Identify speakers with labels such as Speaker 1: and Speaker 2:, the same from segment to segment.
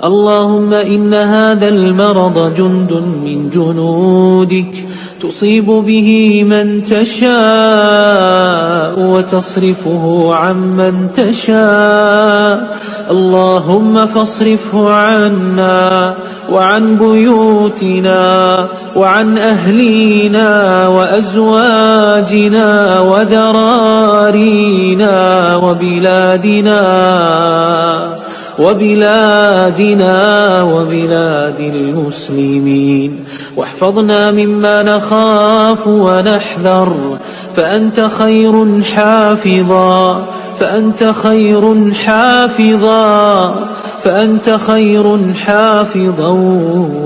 Speaker 1: اللهم إن هذا المرض جند من جنودك تصيب به من تشاء وتصرفه عمن تشاء. اللهم فاصرفه عنا وعن بيوتنا وعن أهلينا وأزواجنا وذرارينا وبلاد المسلمين، واحفظنا مما نخاف ونحذر، فأنت خير حافظا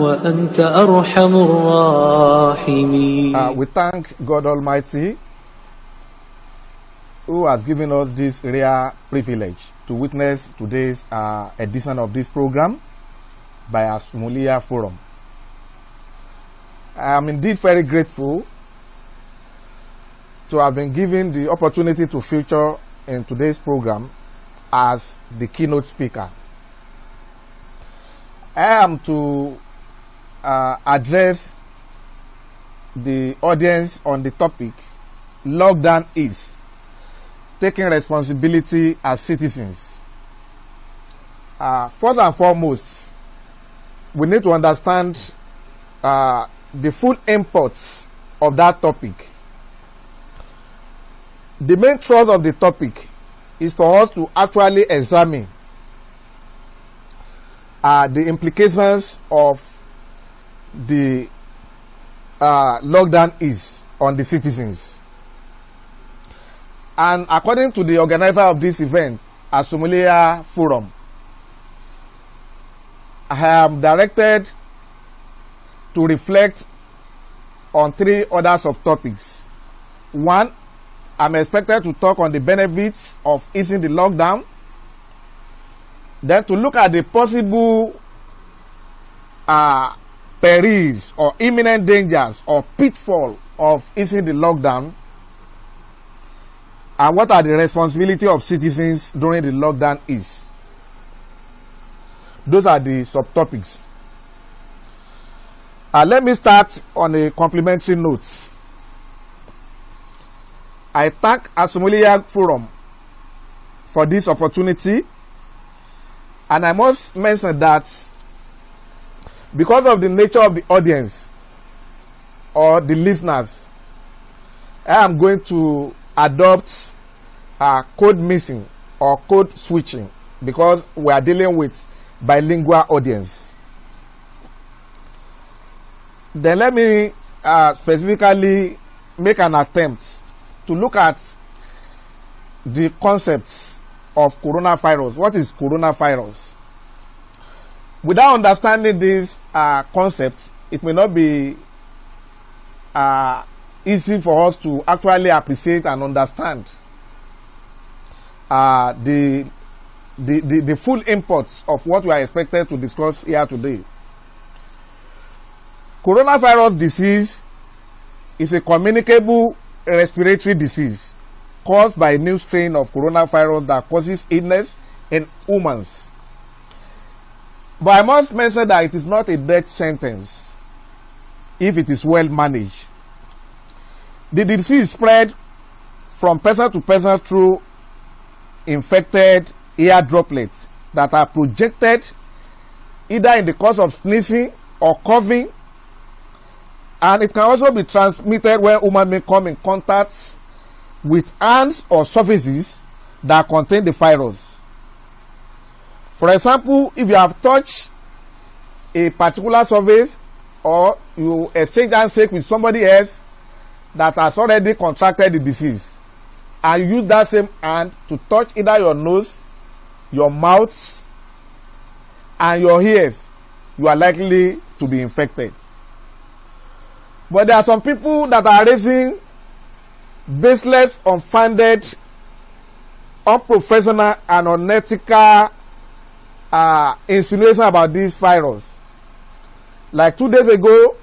Speaker 1: وأنت أرحم الراحمين.
Speaker 2: We thank God Almighty who has given us this rare privilege to witness today's edition of this program by Asumulia Forum. I am indeed very grateful to have been given the opportunity to feature in today's program as the keynote speaker. I am to address the audience on the topic lockdown is taking responsibility as citizens. First and foremost, we need to understand the full imports of that topic. The main thrust of the topic is for us to actually examine the implications of the lockdown is on the citizens. And according to the organizer of this event, Asumulia Forum, I am directed to reflect on three other subtopics. One, I'm expected to talk on the benefits of easing the lockdown. Then to look at the possible perils or imminent dangers or pitfall of easing the lockdown. And what are the responsibilities of citizens during the lockdown is. Those are the subtopics. Let me start on a complimentary note. I thank Asumulia Forum for this opportunity, and I must mention that because of the nature of the audience or the listeners, I am going to adopt code mixing or code switching because we are dealing with bilingual audience. Then let me specifically make an attempt to look at the concepts of coronavirus. What is coronavirus? Without understanding this concept, it may not be easy for us to actually appreciate and understand the full imports of what we are expected to discuss here today. Coronavirus disease is a communicable respiratory disease caused by a new strain of coronavirus that causes illness in humans. But I must mention that it is not a death sentence if it is well managed. The disease spread from person to person through infected air droplets that are projected either in the course of sneezing or coughing, and it can also be transmitted when human may come in contact with hands or surfaces that contain the virus. For example, if you have touched a particular surface or you exchange handshake with somebody else that has already contracted the disease, and you use that same hand to touch either your nose, your mouth, and your ears, you are likely to be infected. But there are some people that are raising baseless, unfounded, unprofessional, and unethical insinuation about this virus. Like 2 days ago,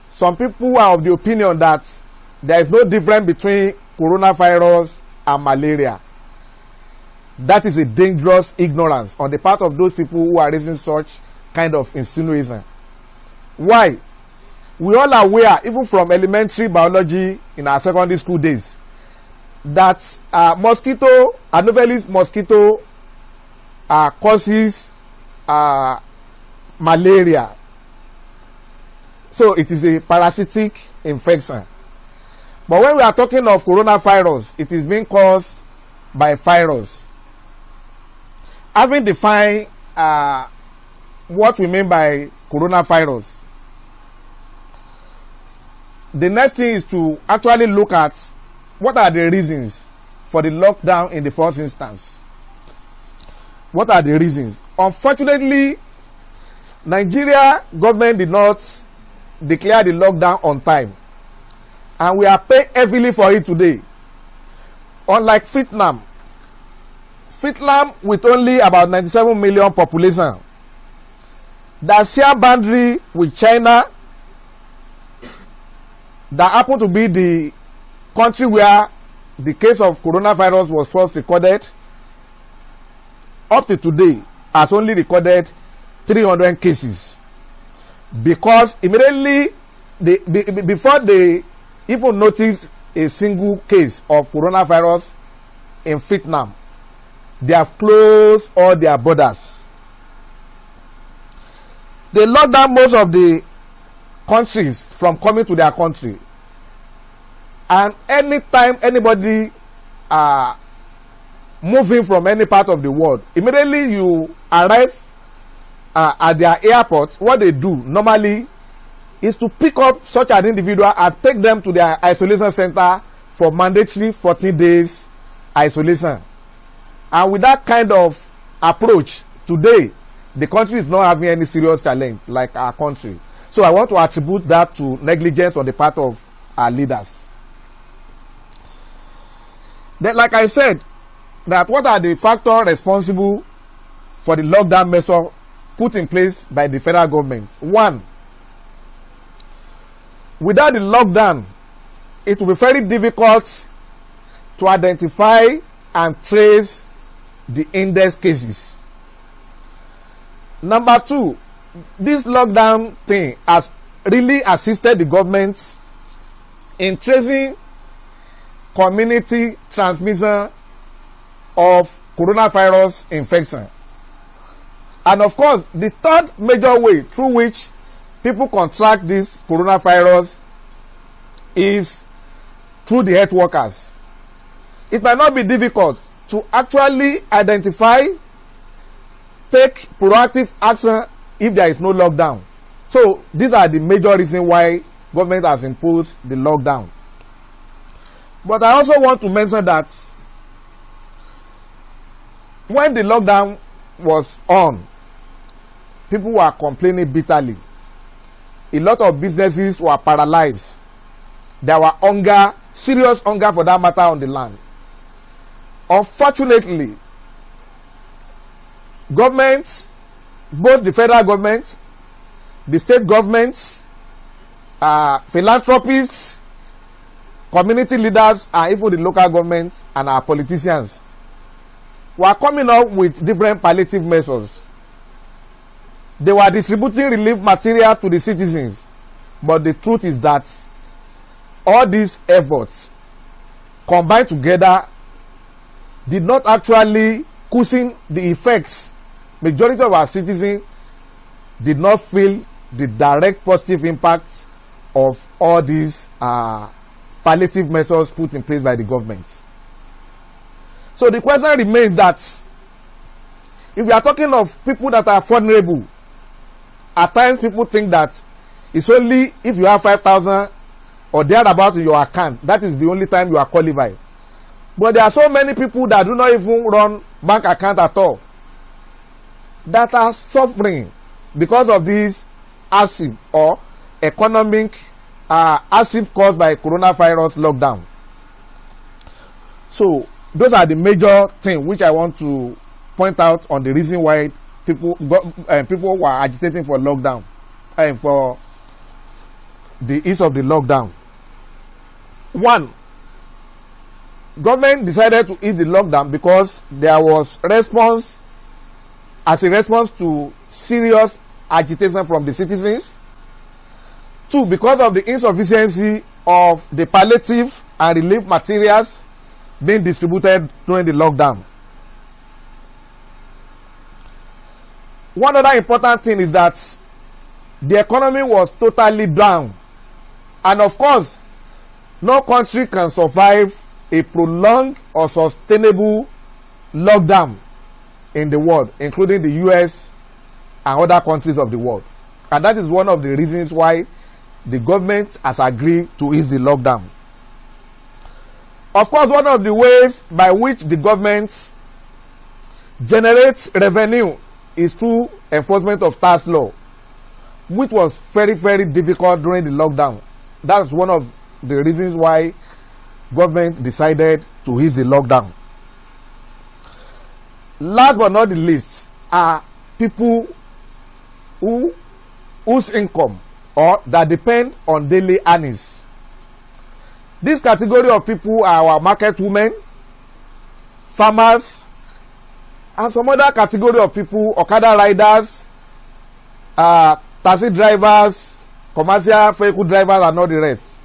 Speaker 2: some people are of the opinion that there is no difference between coronavirus and malaria. That is a dangerous ignorance on the part of those people who are raising such kind of insinuation. Why? We all are aware, even from elementary biology in our secondary school days, that mosquito, Anopheles mosquito, causes malaria. So it is a parasitic infection. But when we are talking of coronavirus, it is being caused by virus. Having defined what we mean by coronavirus, the next thing is to actually look at what are the reasons for the lockdown in the first instance. What are the reasons? Unfortunately, Nigeria government did not declare the lockdown on time, and we are paying heavily for it today. Unlike Vietnam with only about 97 million population, that share boundary with China, that happened to be the country where the case of coronavirus was first recorded, up to today has only recorded 300 cases, because immediately before they even noticed a single case of coronavirus in Vietnam, they have closed all their borders. They locked down most of the countries from coming to their country, and anytime anybody moving from any part of the world, immediately you arrive at their airport, what they do normally is to pick up such an individual and take them to their isolation center for mandatory 14 days isolation. And with that kind of approach, today the country is not having any serious challenge like our country. So I want to attribute that to negligence on the part of our leaders. Then, like I said, that what are the factors responsible for the lockdown measure put in place by the federal government? One, without the lockdown, it will be very difficult to identify and trace the index cases. Number two, this lockdown thing has really assisted the government in tracing community transmission of coronavirus infection. And of course, the third major way through which people contract this coronavirus is through the health workers. It might not be difficult to actually identify, take proactive action if there is no lockdown. So these are the major reasons why government has imposed the lockdown. But I also want to mention that when the lockdown was on, people were complaining bitterly. A lot of businesses were paralyzed. There were hunger, serious hunger for that matter, on the land. Unfortunately, governments, both the federal government, the state governments, philanthropists, community leaders, and even the local governments and our politicians were coming up with different palliative measures. They were distributing relief materials to the citizens, but the truth is that all these efforts combined together did not actually cushion the effects. Majority of our citizens did not feel the direct positive impact of all these palliative measures put in place by the government. So the question remains that if we are talking of people that are vulnerable, at times people think that it's only if you have 5,000 or thereabout in your account, that is the only time you are qualified. But there are so many people that do not even run bank account at all, that are suffering because of this hardship or economic hardship caused by coronavirus lockdown. So those are the major things which I want to point out on the reason why people were agitating for lockdown and for the ease of the lockdown. One, government decided to ease the lockdown because there was response as a response to serious agitation from the citizens. 2, because of the insufficiency of the palliative and relief materials being distributed during the lockdown. One other important thing is that the economy was totally down, and of course no country can survive a prolonged or sustainable lockdown in the world, including the US and other countries of the world. And that is one of the reasons why the government has agreed to ease the lockdown. Of course, one of the ways by which the government generates revenue is through enforcement of tax law, which was very, very difficult during the lockdown. That's one of the reasons why government decided to ease the lockdown. Last but not the least are people whose income or that depend on daily earnings. This category of people are our market women, farmers, and some other category of people, Okada riders, taxi drivers, commercial vehicle drivers, and all the rest.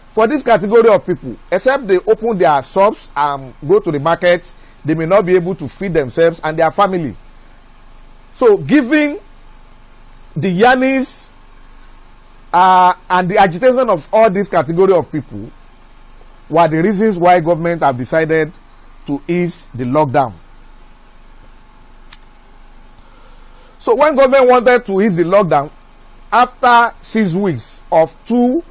Speaker 2: For this category of people, except they open their shops and go to the market, they may not be able to feed themselves and their family. So giving the yearnings and the agitation of all this category of people were the reasons why government have decided to ease the lockdown. So when government wanted to ease the lockdown, after 6 weeks of 2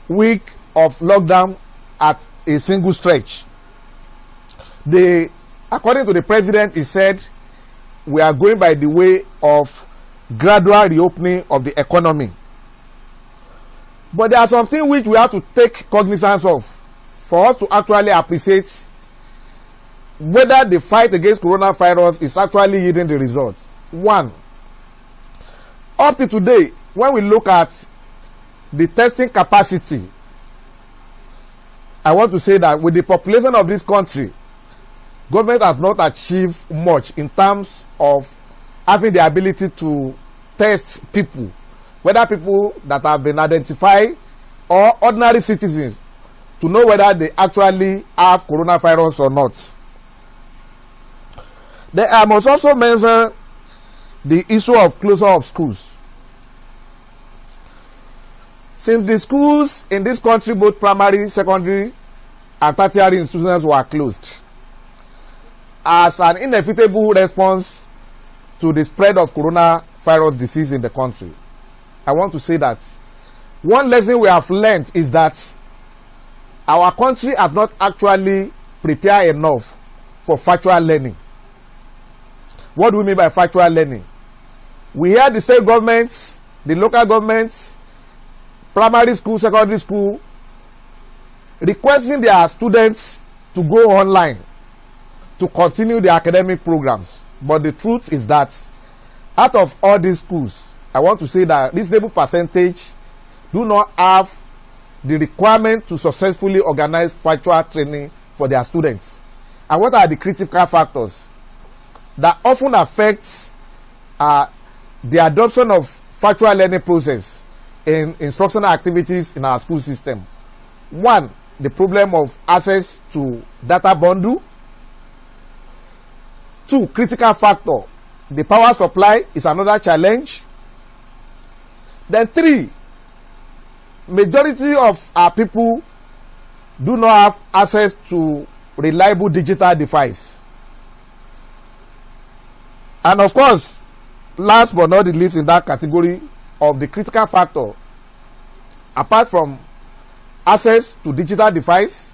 Speaker 2: weeks of lockdown at a single stretch, according to the president, he said we are going by the way of gradual reopening of the economy. But there are some things which we have to take cognizance of for us to actually appreciate whether the fight against coronavirus is actually yielding the results. 1, up to today, when we look at the testing capacity, I want to say that with the population of this country, government has not achieved much in terms of having the ability to test people, whether people that have been identified or ordinary citizens, to know whether they actually have coronavirus or not. Then I must also mention the issue of closure of schools. Since the schools in this country, both primary, secondary, and tertiary institutions were closed, as an inevitable response to the spread of coronavirus disease in the country, I want to say that one lesson we have learned is that our country has not actually prepared enough for virtual learning. What do we mean by virtual learning? We hear the state governments, the local governments, primary school, secondary school, requesting their students to go online to continue the academic programs. But the truth is that out of all these schools, I want to say that reasonable percentage do not have the requirement to successfully organize virtual training for their students. And what are the critical factors that often affects the adoption of virtual learning process in instructional activities in our school system? 1, the problem of access to data bundle. 2, critical factor, the power supply is another challenge. Then 3, majority of our people do not have access to reliable digital device. And of course, last but not the least in that category of the critical factor, apart from access to digital device,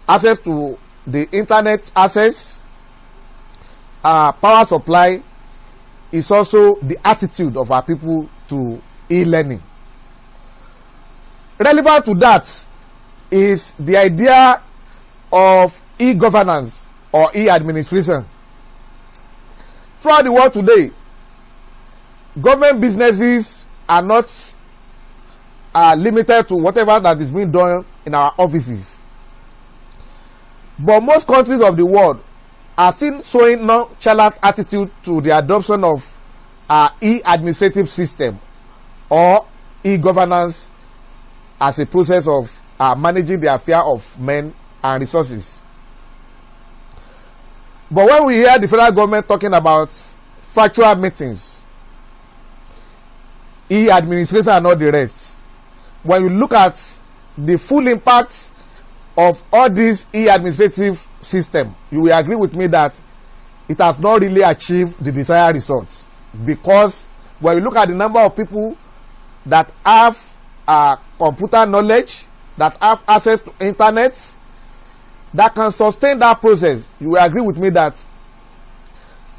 Speaker 2: access to the internet access, power supply, is also the attitude of our people to e-learning. Relevant to that is the idea of e-governance or e-administration. Throughout the world today, government businesses are not limited to whatever that is being done in our offices. But most countries of the world are still showing nonchalant attitude to the adoption of e-administrative system or e-governance as a process of managing the affair of men and resources. But when we hear the federal government talking about virtual meetings, e-administration and all the rest, when you look at the full impact of all these e-administrative system, you will agree with me that it has not really achieved the desired results. Because when you look at the number of people that have computer knowledge, that have access to internet, that can sustain that process, you will agree with me that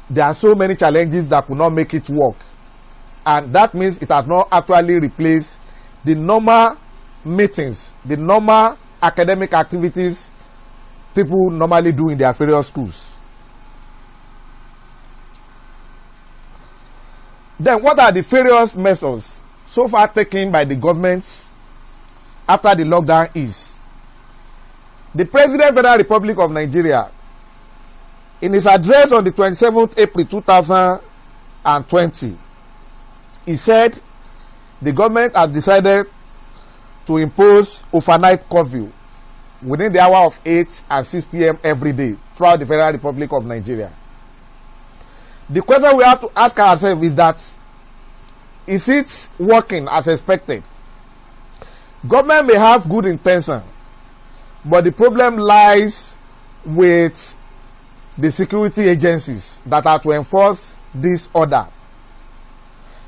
Speaker 2: there are so many challenges that could not make it work. And that means it has not actually replaced the normal meetings, the normal academic activities people normally do in their various schools. Then what are the various measures so far taken by the government after the lockdown is? The President of the Federal Republic of Nigeria, in his address on the 27th April 2020, he said the government has decided to impose overnight curfew within the hour of 8 and 6 p.m. every day throughout the Federal Republic of Nigeria. The question we have to ask ourselves is that, is it working as expected? Government may have good intention, but the problem lies with the security agencies that are to enforce this order.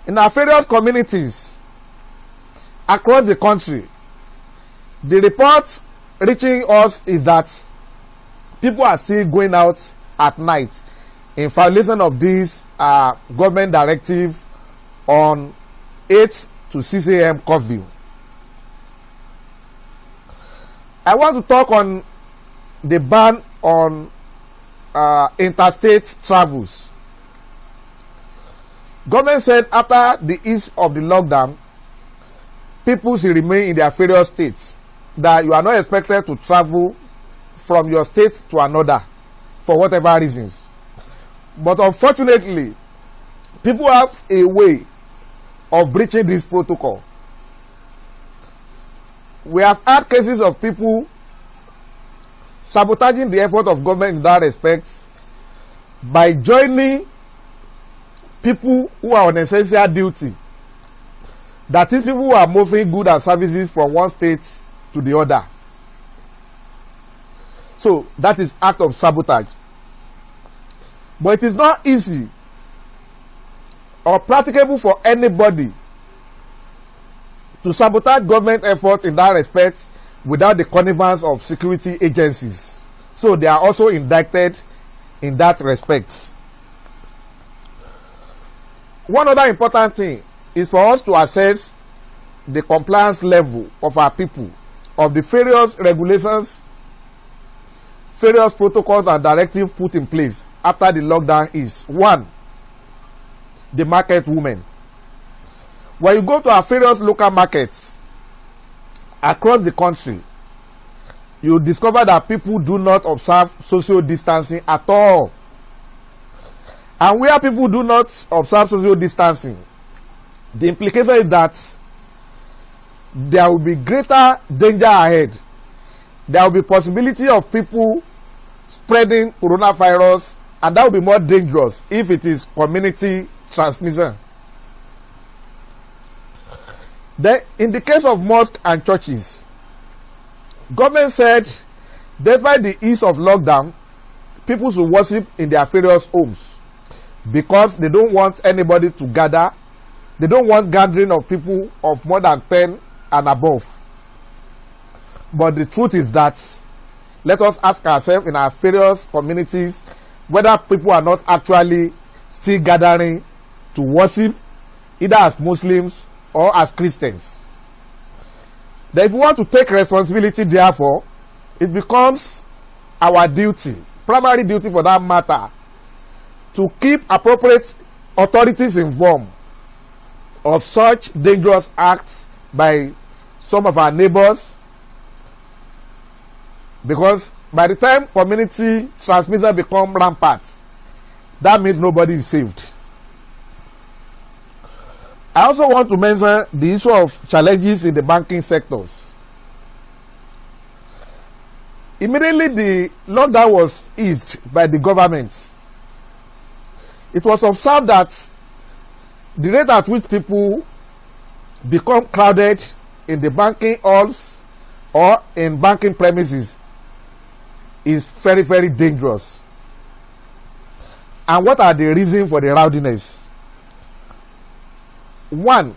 Speaker 2: In our various communities across the country, the report reaching us is that people are still going out at night in violation of this government directive on 8 to 6 a.m. curfew. I want to talk on the ban on interstate travels. Government said after the ease of the lockdown, people should remain in their various states, that you are not expected to travel from your state to another for whatever reasons. But unfortunately, people have a way of breaching this protocol. We have had cases of people sabotaging the effort of government in that respect by joining people who are on essential duty. That is, people who are moving goods and services from one state to the other. So that is act of sabotage. But it is not easy or practicable for anybody to sabotage government efforts in that respect without the connivance of security agencies. So they are also indicted in that respect. One other important thing is for us to assess the compliance level of our people of the various regulations, various protocols and directives put in place after the lockdown is. One, the market women. When you go to our various local markets across the country, you discover that people do not observe social distancing at all. And where people do not observe social distancing, the implication is that there will be greater danger ahead. There will be possibility of people spreading coronavirus, and that will be more dangerous if it is community transmission. Then, in the case of mosques and churches, government said, despite the ease of lockdown, people should worship in their various homes because they don't want anybody to gather. They don't want gathering of people of more than 10 and above. But the truth is that, let us ask ourselves in our various communities whether people are not actually still gathering to worship, either as Muslims or as Christians. Then if we want to take responsibility, therefore, it becomes our duty, primary duty for that matter, to keep appropriate authorities informed of such dangerous acts by some of our neighbors, because By the time community transmission become rampant, that means nobody is saved. I also want to mention the issue of challenges in the banking sectors. Immediately the lockdown was eased by the government, it was observed that the rate at which people become crowded in the banking halls or in banking premises is very, very dangerous. And what are the reasons for the rowdiness? One,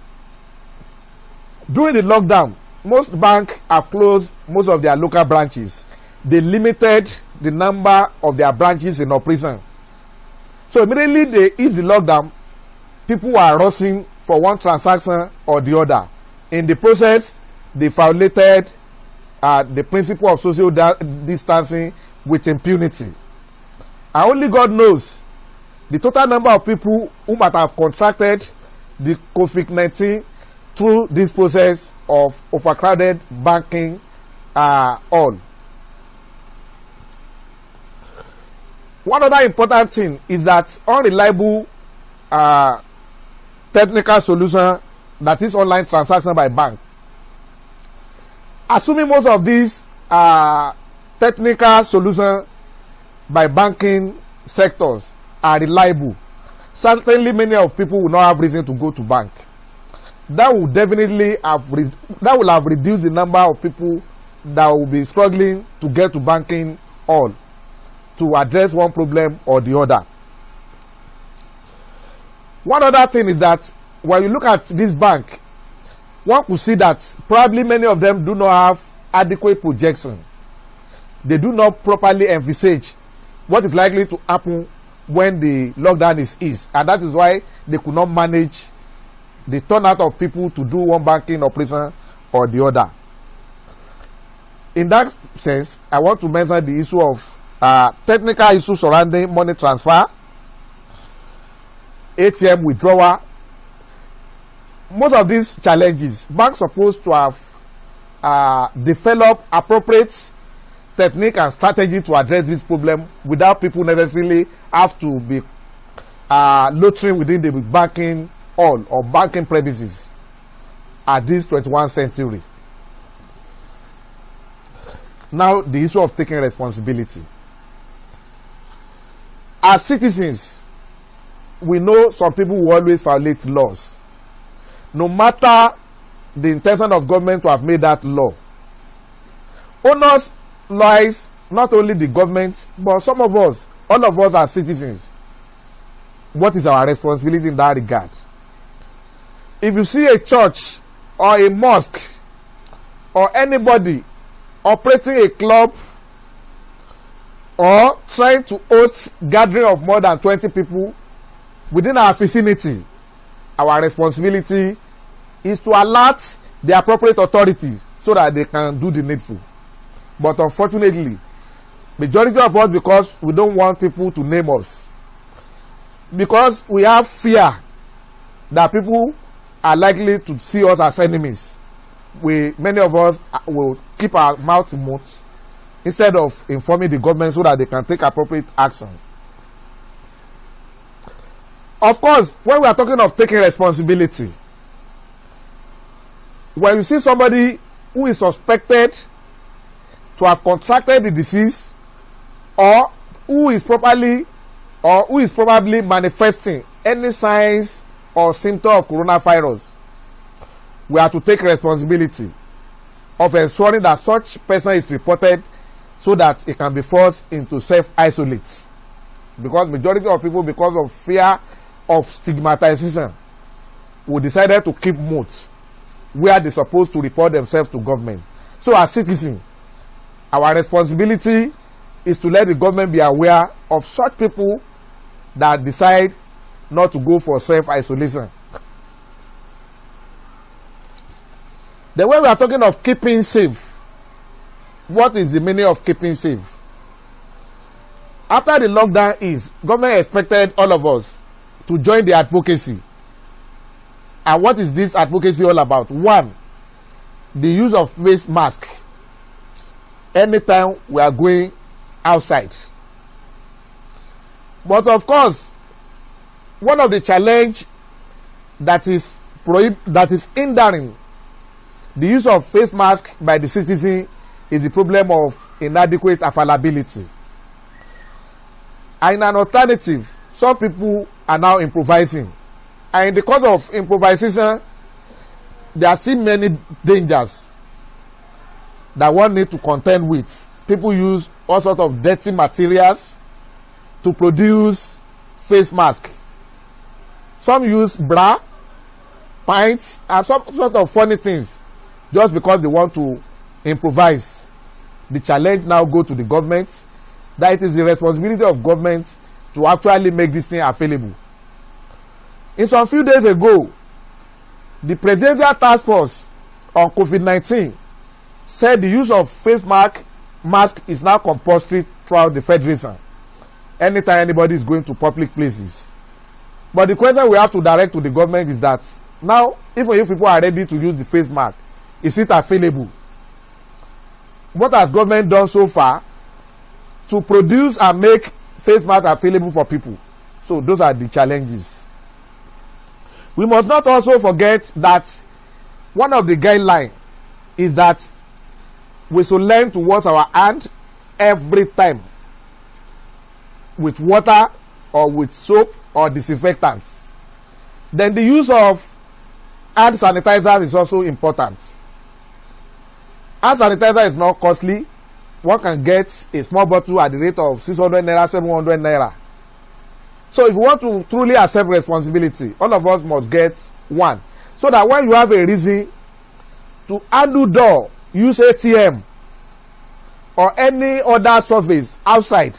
Speaker 2: during the lockdown, most banks have closed most of their local branches. They limited the number of their branches in operation. So immediately they eased the lockdown, people were rushing for one transaction or the other. In the process, they violated the principle of social distancing with impunity. And only God knows the total number of people who might have contracted the COVID-19 through this process of overcrowded banking all. One other important thing is that unreliable technical solution, that is online transaction by bank. Assuming most of these technical solutions by banking sectors are reliable, certainly many of people will not have reason to go to bank. That will definitely have reduced the number of people that will be struggling to get to banking hall to address one problem or the other. One other thing is that when you look at this bank, one could see that probably many of them do not have adequate projection. They do not properly envisage what is likely to happen when the lockdown is eased, and that is why they could not manage the turnout of people to do one banking operation or the other. In that sense, I want to mention the issue of technical issues surrounding money transfer, ATM withdrawal. Most of these challenges, banks are supposed to have developed appropriate technique and strategy to address this problem without people necessarily have to be loitering within the banking hall or banking premises at this 21st century. Now, the issue of taking responsibility. As citizens, we know some people will always violate laws, no matter the intention of government to have made that law. Onus lies not only the government, but some of us, all of us as citizens. What is our responsibility in that regard? If you see a church or a mosque or anybody operating a club or trying to host gathering of more than 20 people within our vicinity, our responsibility is to alert the appropriate authorities so that they can do the needful. But unfortunately, majority of us, because we don't want people to name us, because we have fear that people are likely to see us as enemies, many of us will keep our mouth shut instead of informing the government so that they can take appropriate actions. Of course, when we are talking of taking responsibility, when you see somebody who is suspected to have contracted the disease, or who is probably manifesting any signs or symptom of coronavirus, we are to take responsibility of ensuring that such person is reported so that it can be forced into self-isolate. Because majority of people, because of fear of stigmatization, will decided to keep mute where they're supposed to report themselves to government. So as citizens, our responsibility is to let the government be aware of such people that decide not to go for self-isolation. The way we are talking of keeping safe, what is the meaning of keeping safe? After the lockdown is, government expected all of us to join the advocacy. And what is this advocacy all about? One, the use of face masks anytime we are going outside. But of course, one of the challenge that is hindering the use of face mask by the citizen is the problem of inadequate availability. And in an alternative, some people are now improvising. And in the course of improvisation, there are still many dangers that one need to contend with. People use all sorts of dirty materials to produce face masks. Some use bra, pints, and some sort of funny things just because they want to improvise. The challenge now go to the government, that it is the responsibility of government to actually make this thing available. In some few days ago, the Presidential Task Force on COVID-19 said the use of face mask is now compulsory throughout the Federation anytime anybody is going to public places. But the question we have to direct to the government is that now, if people are ready to use the face mask, is it available? What has government done so far to produce and make face masks available for people? So those are the challenges. We must not also forget that one of the guidelines is that we should learn to wash our hand every time with water or with soap or disinfectants. Then the use of hand sanitizers is also important. Hand sanitizer is not costly. One can get a small bottle at the rate of 600 naira, 700 naira. So if you want to truly accept responsibility, all of us must get one. So that when you have a reason to handle door, use ATM or any other surface outside,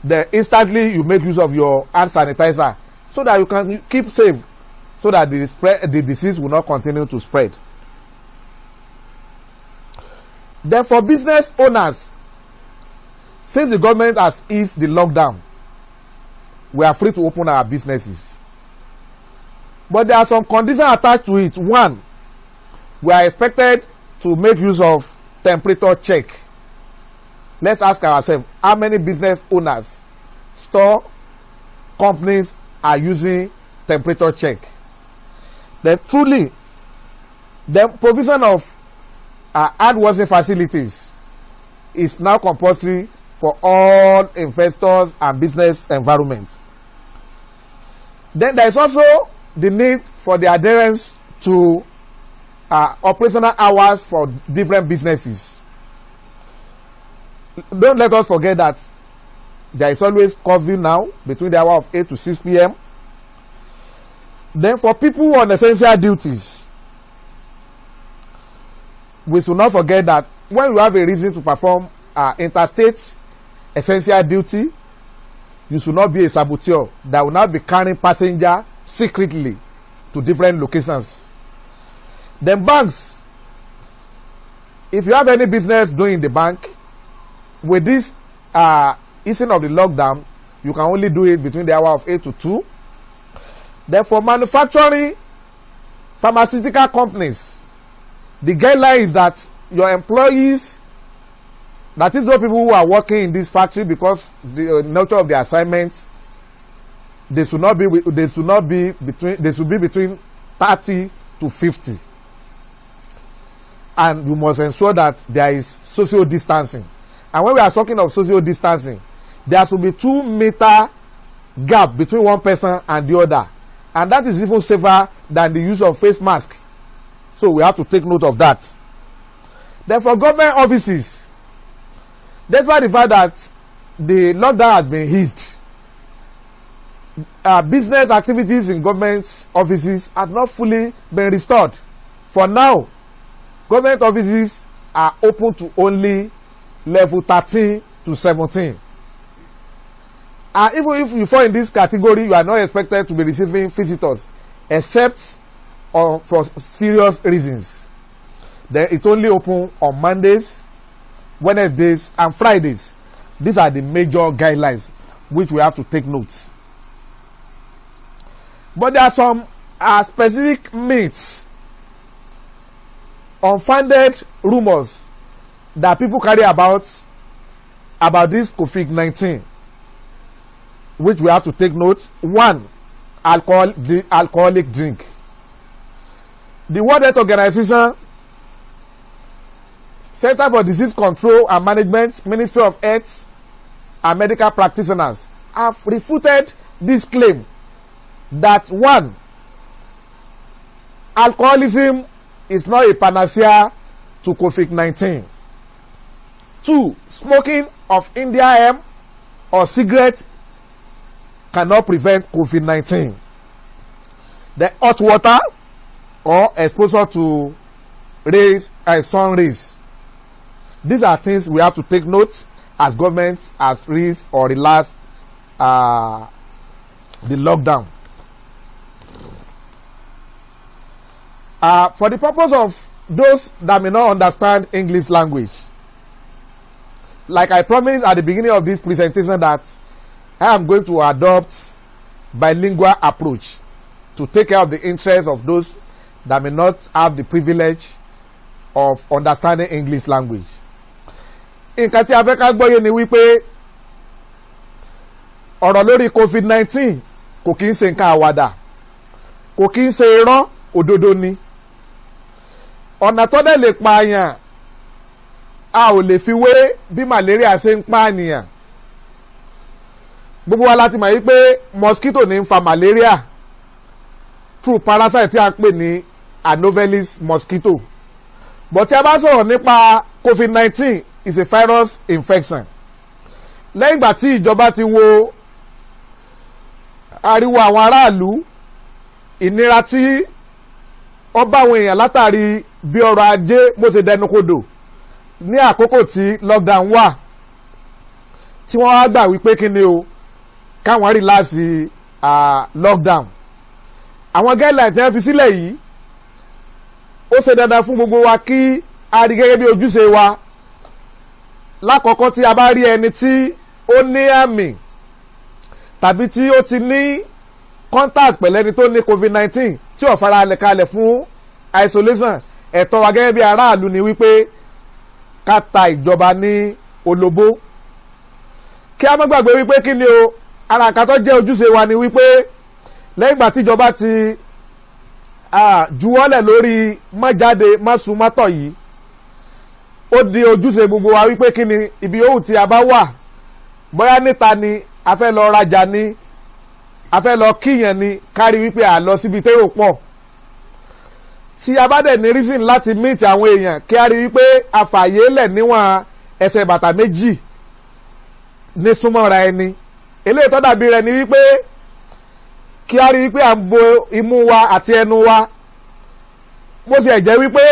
Speaker 2: then instantly you make use of your hand sanitizer so that you can keep safe, so that the disease will not continue to spread. Then for business owners, since the government has eased the lockdown, we are free to open our businesses. But there are some conditions attached to it. One, we are expected to make use of temperature check. Let's ask ourselves, how many business owners, store, companies are using temperature check? Then truly, the provision of hand washing facilities is now compulsory for all investors and business environments. Then there is also the need for the adherence to operational hours for different businesses. Don't let us forget that there is always curfew now between the hour of 8 to 6 p.m. Then for people on essential duties, we should not forget that when you have a reason to perform interstate essential duty, you should not be a saboteur that will not be carrying passenger secretly to different locations. Then banks, if you have any business doing in the bank, with this easing of the lockdown, you can only do it between the hour of 8 to 2. Then for manufacturing, pharmaceutical companies, the guideline is that your employees, that is those people who are working in this factory, because the nature of the assignments, they should be between 30 to 50. And you must ensure that there is social distancing. And when we are talking of social distancing, there should be 2 meter gap between one person and the other. And that is even safer than the use of face mask. So we have to take note of that. Then for government offices, despite the fact that the lockdown has been eased, business activities in government offices has not fully been restored. For now, government offices are open to only level 13 to 17. And even if you fall in this category, you are not expected to be receiving visitors except for serious reasons. Then it's only open on Mondays, Wednesdays, and Fridays. These are the major guidelines which we have to take notes. But there are some specific myths, unfounded rumors that people carry about about this COVID-19, which we have to take note. One, the alcoholic drink. The World Health Organization, Center for Disease Control and Management, Ministry of Health and medical practitioners have refuted this claim that one, alcoholism is not a panacea to COVID-19. Two, smoking of India hemp or cigarettes cannot prevent COVID-19. The hot water or exposure to sun rays. These are things we have to take note as government has raised or relaxed the lockdown. For the purpose of those that may not understand English language, like I promised at the beginning of this presentation that I am going to adopt bilingual approach to take care of the interests of those that may not have the privilege of understanding English language. Nǹkan tí a fẹ́ ká gbọ́yé ni wípé ọ̀rọ̀ lórí COVID-19 kò kí ń ṣe nǹkan àwàdà, kò kí ń ṣe irọ́, òdodo ni. Ọ̀nà tó dẹ̀ lè pààyàn a ò lè fi wé bí malaria ṣe ń pààyàn. Gbogbo wa láti mọ̀ wípé mosquito ní ń fa malaria through parasite tí a pè ní Anopheles mosquito. But tí a bá sọ̀rọ̀ nípa COVID-19 is a virus infection. Lẹ́yìn ìgbà tí ìjọba ti wo ariwo àwọn aráàlú, ìnira tí ó bá àwọn èèyàn látàrí bí ọrọ̀ ajé bó ṣe dẹnukodò ní àkókò tí lockdown wà, tí wọ́n wá gbà wípé kí ni o káwọn rí láti lockdown. Àwọn guidelines tí wọ́n fi sílẹ̀ yìí ó ṣe dandan fún gbogbo wa kí a rí gẹ́gẹ́ bí ojúṣe wa. Lákọ̀ọ́kọ́ tí a bá rí ẹni tí ó ní àmì tàbí tí ó ti ní contact pẹ̀lú ẹni tó ní COVID-19 tí ó fara kalẹ̀ fún isolation, ẹ̀tọ́ wa gẹ́gẹ́ bí aráàlú ni wípé ká ta ìjọba ní olóbó. Kí a má gbàgbé wípé kí ni o, ara nǹkan tó jẹ́ ojúṣe wa ni wípé lẹ́yìn ìgbà tí ìjọba ti juwọ́lẹ̀ lórí má jáde má sùn má tọ̀ yìí, ó di ojúṣe gbogbo wa wípé kí ni ibi yòówù tí a bá wà, bóyá níta ni a fẹ́ lọ rajà ni a fẹ́ lọ kíyàn ni, kárí wípé a lọ síbi térò pọ̀. Tí a bá dẹ̀ ní reason láti meet àwọn èèyàn, kí a rí wípé a fààyè lẹ̀ níwọ̀n ẹsẹ̀ bàtà méjì ní súnmọ́ra ẹni. Eléyìí tó dàbí rẹ̀ ni wípé kí a rí wípé à ń bo imú wa àti ẹnu wa. Bó ṣe jẹ́ wípé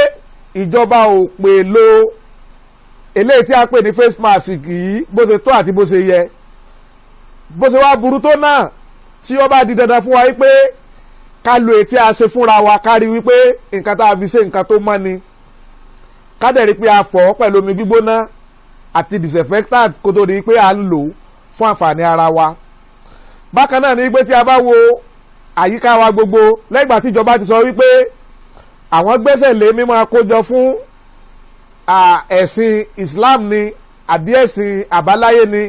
Speaker 2: ìjọba ò pè lo eléyìí tí a pè ní face mask yìí bó ṣe tó àti bó ṣe yẹ. Bó ṣe wá burú tó náà, tí ó bá di dandan fún wa wípé ká lo èyí tí a ṣe fúnra wa, ká rí wípé nǹkan tá a fi ṣe nǹkan tó mọ́ ni. Ká dẹ̀ rí pé a fọ̀ ọ́ pẹ̀lú omi gbígbóná àti disinfectant kó tó di pé à ń lò fún àǹfààní ara wa. Bákan náà ni pé tí a bá wo àyíká wa gbogbo, lẹ́yìn ìgbà tí ìjọba ti sọ wípé àwọn gbẹ́sẹ̀ lé mímọ́ kójọ fún ẹ̀sìn Islam ni àbí ẹ̀sìn àbáláyé ni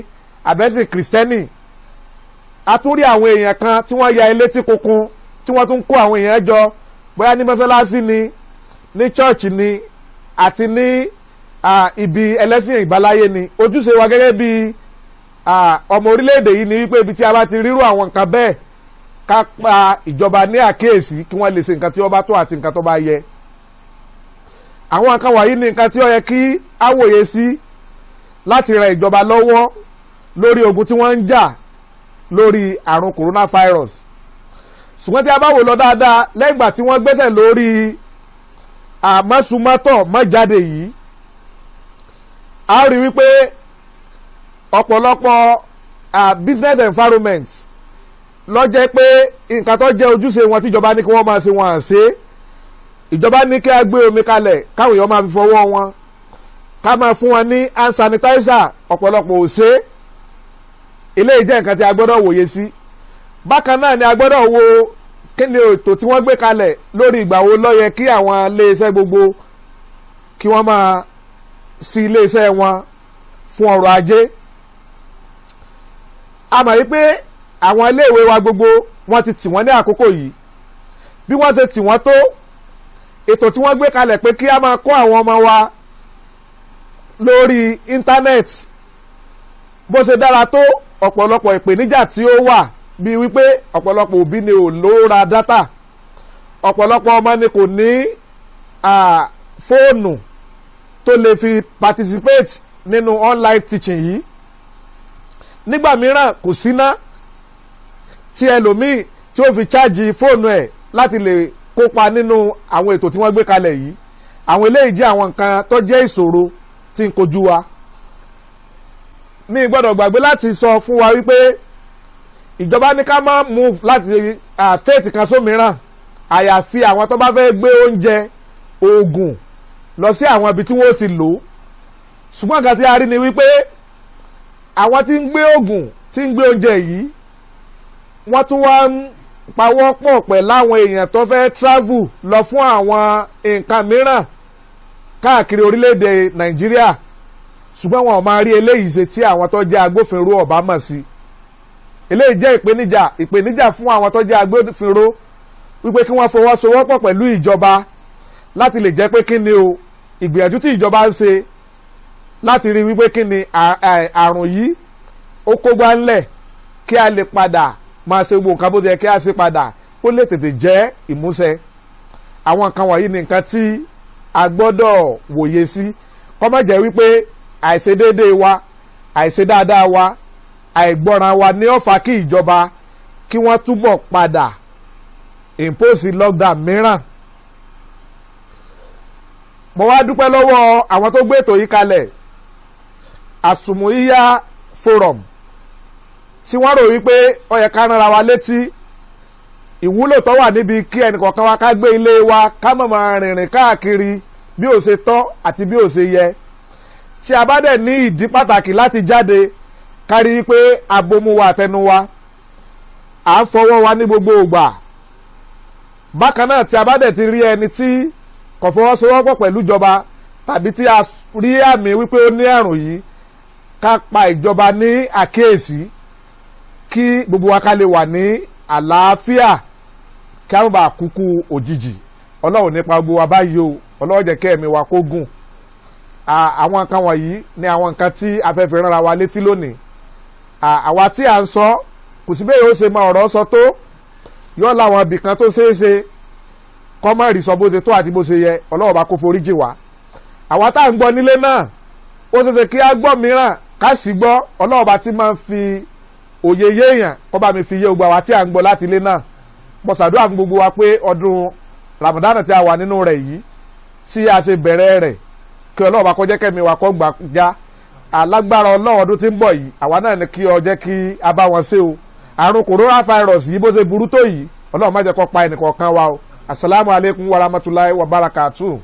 Speaker 2: àbẹ́sìn Kristẹni, a tún rí àwọn èèyàn kan tí wọ́n ya ilé tí kunkun tí wọ́n tún kó àwọn èèyàn jọ, bóyá ní mọ́sálásí ni, ní church ni, àti ní ibi ẹlẹ́sìn ìbáláyé ni. Ojúṣe wa gẹ́gẹ́ bí ọmọ orílẹ̀-èdè yìí ni wípé ibi tí a bá ti rírú àwọn nǹkan bẹ́ẹ̀, ká pa ìjọba ní àkíyèsí kí wọ́n lè ṣe nǹkan tí ó bá tó àti nǹkan tó bá yẹ. Àwọn nǹkan wọ̀nyí ni nǹkan tí ó yẹ kí á wòye sí láti ran ìjọba lọ́wọ́ lórí ogun tí wọ́n ń jà lórí àrùn coronavirus. Ṣùgbọ́n tí a bá wò lọ dáadáa, lẹ́yìn ìgbà tí wọ́n gbẹ́sẹ̀ lórí àmọ́sùmọ́tọ̀ mọ́jáde yìí, a rí wípé ọ̀pọ̀lọpọ̀ business environment ló jẹ́ pé nǹkan tó jẹ́ ojúṣe wọn tíjọba ní kí wọ́n máa ṣe wọn à ṣe. Ìjọba ní kí a gbé omi kalẹ̀ káwọn èèyàn máa fi fọwọ́ wọn, ká máa fún wọn ní hand sanitizer, ọ̀pọ̀lọpọ̀ ò ṣe. Eléyìí jẹ́ nǹkan tí a gbọ́dọ̀ wòye sí. Bákan náà ni a gbọ́dọ̀ wo kí ni ètò tí wọ́n gbé kalẹ̀ lórí ìgbà wo ló yẹ kí àwọn iléeṣẹ́ gbogbo kí wọ́n máa ṣí iléeṣẹ́ wọn fún ọrọ̀ ajé. a mọ̀ wípé àwọn iléèwé wa gbogbo wọ́n ti tì wọ́n ní àkókò yìí bí wọ́n ṣe tì wọ́n tó ètò tí wọ́n gbé kalẹ̀ pé kí a máa kọ́ àwọn ọmọ wa lórí íńtánẹ́ẹ̀tì bó ṣe dára tó ọ̀pọ̀lọpọ̀ ìpèníjà tí ó wà bíi wípé ọ̀pọ̀lọpọ̀ òbí ni ò lóra dátà ọ̀pọ̀lọpọ̀ ọmọ ni kò ní fóònù tó lè fi participate nínú online teaching yìí nígbà mìíràn kò síná tí ẹlòmíì tí ó fi chájì fóònù ẹ̀ láti lè kópa nínú àwọn ètò tí wọ́n gbé kalẹ̀ yìí àwọn eléyìí jẹ́ àwọn nǹkan tó jẹ́ ìṣòro tí ń kojú wa mi gbọ́dọ̀ gbàgbé láti sọ fún wa wípé ìjọba ní ká má move láti state kan sómìíràn àyàfi àwọn tó bá fẹ́ gbé oúnjẹ oògùn lọ sí àwọn ibi tí wọ́n ti lò ó ṣùgbọ́n nǹkan tí a rí ni wípé àwọn tí ń gbé oògùn tí ń gbé oúnjẹ yìí wọ́n tún wá ń pawọ́ pọ̀ pẹ̀lú àwọn èèyàn tó fẹ́ travel lọ fún àwọn nǹkan mìíràn káàkiri orílẹ̀-èdè Nàìjíríà ṣùgbọ́n wọn ò máa rí eléyìí ṣe tí àwọn tó jẹ́ agbófinró ọ̀bá mọ̀ sí eléyìí jẹ́ ìpèníjà fún àwọn tó jẹ́ agbófinró wípé kí wọ́n fọwọ́sowọ́pọ̀ pẹ̀lú ìjọba láti lè jẹ́ pé kí ni o ìgbìyànjú tí ìjọba ń ṣe láti rí wípé kí ni àrùn yìí ó kógbá ńlẹ̀ kí a lè padà máa ṣe gbogbo nǹkan bó ṣe yẹ kí a ṣe padà kó lè tètè jẹ́ ìmúṣẹ àwọn nǹkan wọ̀nyí ni nǹkan tí a gbọ́dọ̀ wòye sí kó má jẹ́ wípé àìṣedéédé wa àìṣedáadáa wa àìgbọràn wa ní ó fà kí ìjọba kí wọ́n túbọ̀ padà impose lockdown mìíràn. mo wá dúpẹ́ lọ́wọ́ àwọn tó gbé ètò yìí kalẹ̀ àsùnmùyíyá forum tí wọ́n rò wípé ó yẹ ká ránra wa létí ìwúlò tó wà níbi kí ẹnìkọ̀ọ̀kan wa ká gbé ilé wa ká má máa rìnrìn káàkiri bí ó ṣe tọ́ àti bí ó ṣe yẹ tí a bá dẹ̀ ní ìdí pàtàkì láti jáde kárí wípé abomu wa àtẹnu wa à ń fọwọ́ wa ní gbogbo ìgbà bákan náà tí a bá dẹ̀ ti rí ẹni tí kò fọwọ́sowọ́pọ̀ pẹ̀lú ìjọba tàbí tí a rí àmì wípé ó ní àrùn yìí ká pa ìjọba ní àkíyèsí kí gbogbo wa ká lè wà ní àlàáfíà kí a má bàa kúkú òjijì ọlọ́run nípa gbogbo wa báyìí o ọlọ́run jẹ́ kí ẹ̀mí wa kó gùn àwọn nǹkan wọ̀nyí ni àwọn nǹkan tí a fẹ́ fi ránra wa létí lónìí àwa tí à ń sọ kò sí bẹ́ẹ̀ yóò ṣe máa ọ̀rọ̀ sọ tó yóò láwọn ibì kan tó ṣeé ṣe kọ́ mọ́ ìrìsọ bó ṣe tó àti bó ṣe yẹ ọlọ́run bá kó forí jì wá àwa tá à ń gbọ́ nílé náà ó ṣe ṣe kí á gbọ́ mìíràn ká sì gbọ́ ọlọ́run bá ti máa ń fi òye yéèyàn kọ́ bá mi fi yé gbogbo àwa tí à ń gbọ́ láti ilé náà mo ṣàdúrà fún gbogbo wa pé ọdún Ramadan tí a wà nínú rẹ̀ yìí tí a ṣe bẹ̀rẹ̀ rẹ̀ kí ọlọ́run bá kó jẹ́ kẹ́mi wa kó gbà já alágbára ọlọ́run ọdún tí ń bọ̀ yìí àwa náà ní kí ọ jẹ́ kí a bá wọn ṣe o àrùn coronavirus yìí bó ṣe burú tó yìí ọlọ́run má jẹ́ kó pa ẹnìkọ̀ọ̀kan wa o asalaamualeykum wa rahmatulahi wa barakatuh.